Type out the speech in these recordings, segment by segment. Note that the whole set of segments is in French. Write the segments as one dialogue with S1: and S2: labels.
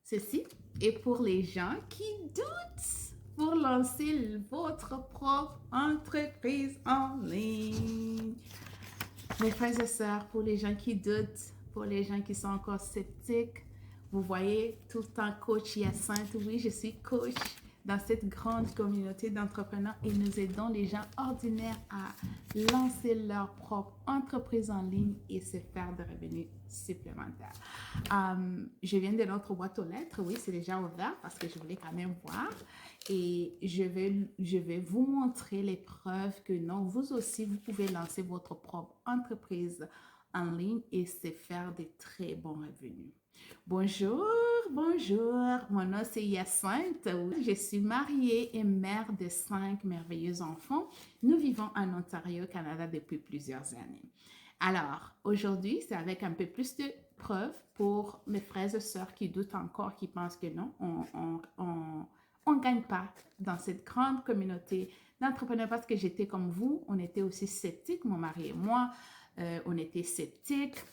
S1: Ceci est pour les gens qui doutent pour lancer votre propre entreprise en ligne. Mes frères et sœurs, pour les gens qui doutent, pour les gens qui sont encore sceptiques, vous voyez, tout le temps coach Hyacinthe. Oui, je suis coach dans cette grande communauté d'entrepreneurs et nous aidons les gens ordinaires à lancer leur propre entreprise en ligne et se faire des revenus supplémentaires. Je viens de notre boîte aux lettres. Oui, c'est déjà ouvert parce que je voulais quand même voir. Et je vais vous montrer les preuves que non, vous aussi, vous pouvez lancer votre propre entreprise en ligne et se faire des très bons revenus. Bonjour, bonjour. Mon nom c'est Hyacinthe. Je suis mariée et mère de 5 merveilleux enfants. Nous vivons en Ontario, Canada depuis plusieurs années. Alors, aujourd'hui, c'est avec un peu plus de preuves pour mes frères et sœurs qui doutent encore, qui pensent que non, on ne gagne pas dans cette grande communauté d'entrepreneurs parce que j'étais comme vous, on était aussi sceptiques, mon mari et moi, on était sceptiques,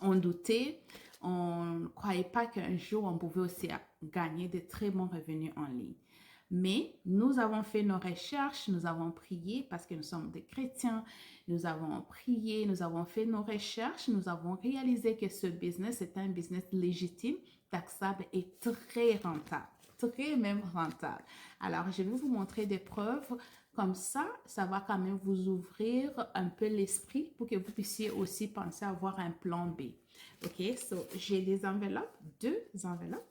S1: on doutait, on ne croyait pas qu'un jour on pouvait aussi gagner de très bons revenus en ligne. Mais nous avons fait nos recherches, nous avons prié parce que nous sommes des chrétiens, nous avons prié, nous avons fait nos recherches, nous avons réalisé que ce business est un business légitime, taxable et très rentable. Très même rentable. Alors, je vais vous montrer des preuves comme ça va quand même vous ouvrir un peu l'esprit pour que vous puissiez aussi penser à avoir un plan B. OK, so j'ai des enveloppes, 2 enveloppes.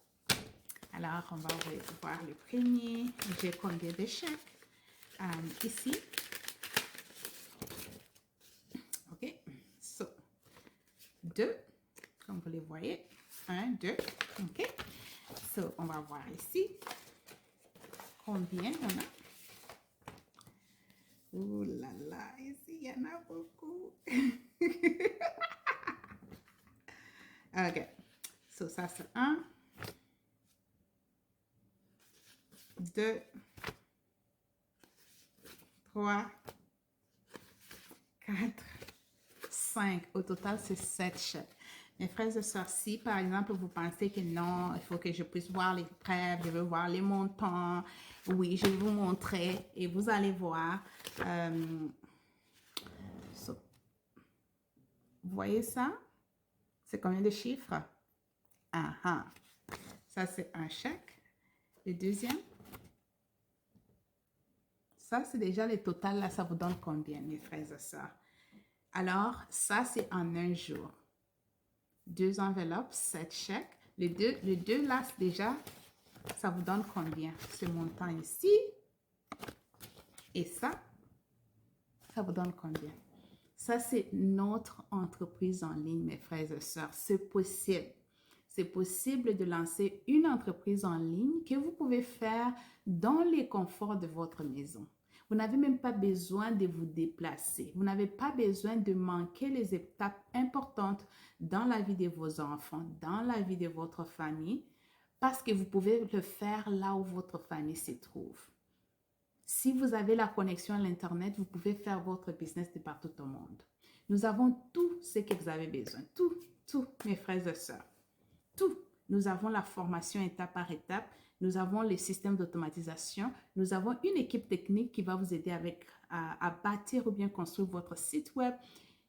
S1: Alors, on va voir le premier. J'ai combien de chèques ici. OK, so 2, comme vous les voyez. 1, 2, OK. So, on va voir ici combien il y en a. Ouh là là, ici, il y en a beaucoup. OK. So, ça, c'est 1, 2, 3, 4, 5. Au total, c'est 7 chèques. Mes frères et sœurs, si par exemple vous pensez que non, il faut que je puisse voir les preuves, je veux voir les montants, oui, je vais vous montrer et vous allez voir. So, vous voyez ça? C'est combien de chiffres? Ça, c'est un chèque. Le deuxième. Ça, c'est déjà le total. Là, ça vous donne combien, mes frères et sœurs? Alors, ça, c'est en un jour. 2 enveloppes, 7 chèques. Les deux là, déjà, ça vous donne combien? Ce montant ici. Et ça vous donne combien? Ça, c'est notre entreprise en ligne, mes frères et sœurs. C'est possible. C'est possible de lancer une entreprise en ligne que vous pouvez faire dans les conforts de votre maison. Vous n'avez même pas besoin de vous déplacer. Vous n'avez pas besoin de manquer les étapes importantes dans la vie de vos enfants, dans la vie de votre famille, parce que vous pouvez le faire là où votre famille se trouve. Si vous avez la connexion à l'Internet, vous pouvez faire votre business de partout au monde. Nous avons tout ce que vous avez besoin. Tout, mes frères et sœurs. Tout. Nous avons la formation étape par étape. Nous avons les systèmes d'automatisation. Nous avons une équipe technique qui va vous aider à bâtir ou bien construire votre site web.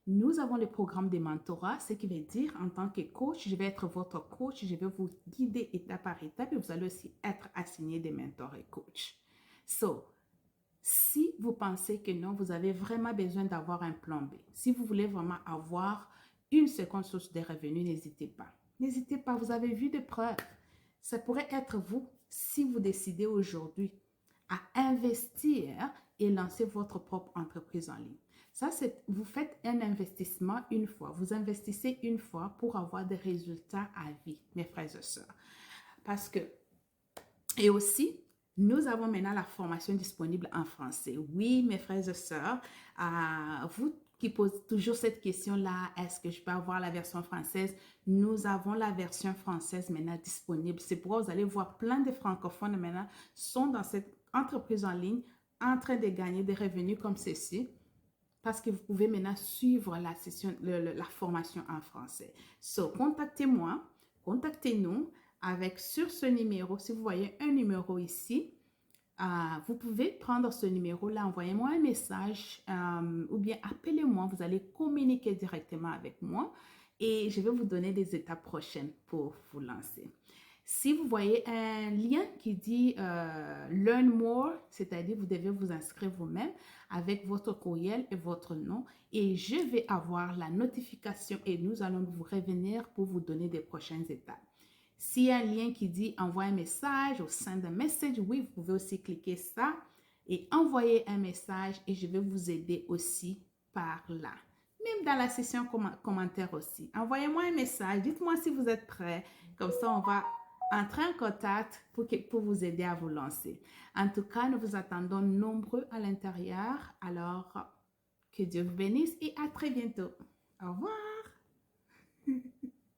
S1: Nous avons le programme de mentorat, ce qui veut dire en tant que coach, je vais être votre coach, je vais vous guider étape par étape et vous allez aussi être assigné des mentors et coachs. So, si vous pensez que non, vous avez vraiment besoin d'avoir un plan B, si vous voulez vraiment avoir une seconde source de revenus, n'hésitez pas. N'hésitez pas, vous avez vu des preuves. Ça pourrait être vous si vous décidez aujourd'hui à investir et lancer votre propre entreprise en ligne. Ça, c'est, vous faites un investissement une fois. Vous investissez une fois pour avoir des résultats à vie, mes frères et sœurs. Parce que, et aussi, nous avons maintenant la formation disponible en français. Oui, mes frères et sœurs, vous qui posez toujours cette question-là, est-ce que je peux avoir la version française? Nous avons la version française maintenant disponible. C'est pourquoi vous allez voir plein de francophones maintenant sont dans cette entreprise en ligne en train de gagner des revenus comme ceci parce que vous pouvez maintenant suivre la session, la formation en français. So, contactez-moi, contactez-nous. avec sur ce numéro, si vous voyez un numéro ici, vous pouvez prendre ce numéro-là, envoyez-moi un message ou bien appelez-moi, vous allez communiquer directement avec moi et je vais vous donner des étapes prochaines pour vous lancer. Si vous voyez un lien qui dit Learn More, c'est-à-dire vous devez vous inscrire vous-même avec votre courriel et votre nom et je vais avoir la notification et nous allons vous revenir pour vous donner des prochaines étapes. S'il y a un lien qui dit envoie un message ou send a message, oui, vous pouvez aussi cliquer ça et envoyer un message et je vais vous aider aussi par là. Même dans la session commentaire aussi. Envoyez-moi un message, dites-moi si vous êtes prêts. Comme ça, on va entrer en contact pour vous aider à vous lancer. En tout cas, nous vous attendons nombreux à l'intérieur. Alors, que Dieu vous bénisse et à très bientôt. Au revoir.